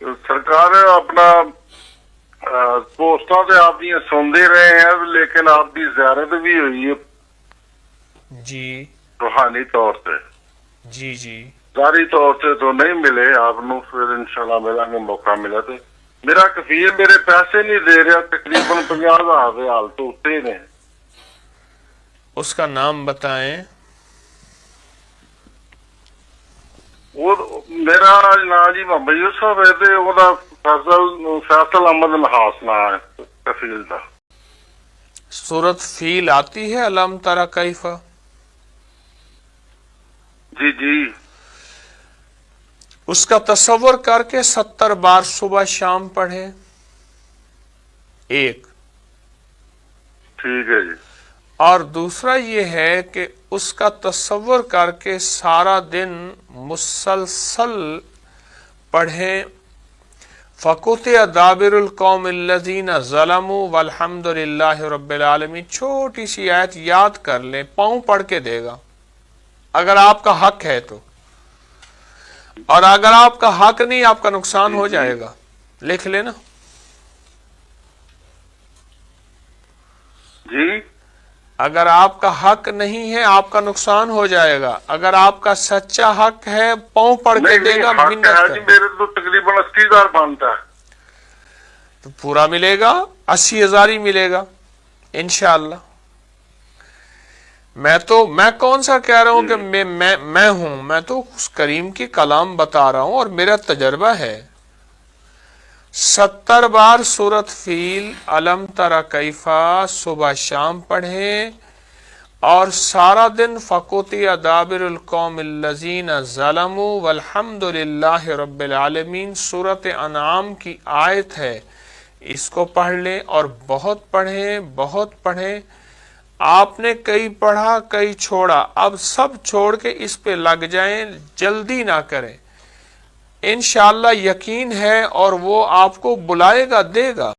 ਸਰਕਾਰ ਆਪਣਾ ਪੋਸਟਾਂ ਤੇ ਆਪਦੀਆਂ ਸੁਣਦੇ ਰਹੇ हैं, लेकिन आपकी ज़ियारत भी हुई है जी रूहानी तौर से। जी जी ज़ाहरी तौर से तो नहीं मिले आपको, फिर इंशाल्लाह मिलेंगे, मौका मिला तो। मेरा कफील मेरे पैसे नहीं दे रहा, तकरीबन 50,000 रियाल तो उत्ते ने। उसका नाम बताएं। वो मेरा ना जी मोहम्मद यूसुफ है ते ओदा फैसल अहमद नहास ना है कफील दा। सूरत फील आती है अलम तरा कैफा? जी जी उसका तसव्वुर करके 70 बार सुबह शाम पढ़े। एक ठीक है जी। और दूसरा ये है कि उसका तसव्वुर करके सारा दिन मुसलसल पढ़ें। फ़कुतिया दाबिरुल कौमिल्लज़ीना ज़लमू वल्हम्दुलिल्लाहि रब्बिल आलमीन। छोटी सी आयत याद कर लें, पाँव पढ़ के देगा अगर आपका हक है तो, और अगर आपका हक नहीं आपका नुकसान हो जाएगा। लिख लेना जी। अगर आपका हक नहीं है आपका नुकसान हो जाएगा। अगर आपका सच्चा हक है पाँव पढ़ के देगा, मिन्नत है जी, मेरे तो तकरीबन 80,000 बनता है तो पूरा मिलेगा, 80,000 ही मिलेगा इंशाअल्लाह। मैं कौन सा कह रहा हूं कि मैं हूं, मैं तो उस करीम की कलाम बता रहा हूं और मेरा तजर्बा है। 70 बार सूरत फील अलम तरा कैफा सुबह शाम पढ़ें, और सारा दिन फ़कुतिया दाबिरुल कौमिल्लज़ीना ज़लमू वल्हम्दुलिल्लाहि रब्बिल आलमीन सूरत अनआम की आयत है, इसको पढ़ लें और बहुत पढ़ें, बहुत पढ़ें। आपने कई पढ़ा कई छोड़ा, अब सब छोड़ के इस पे लग जाएं, जल्दी ना करें। इंशाअल्लाह यकीन है और वो आपको बुलाएगा, देगा।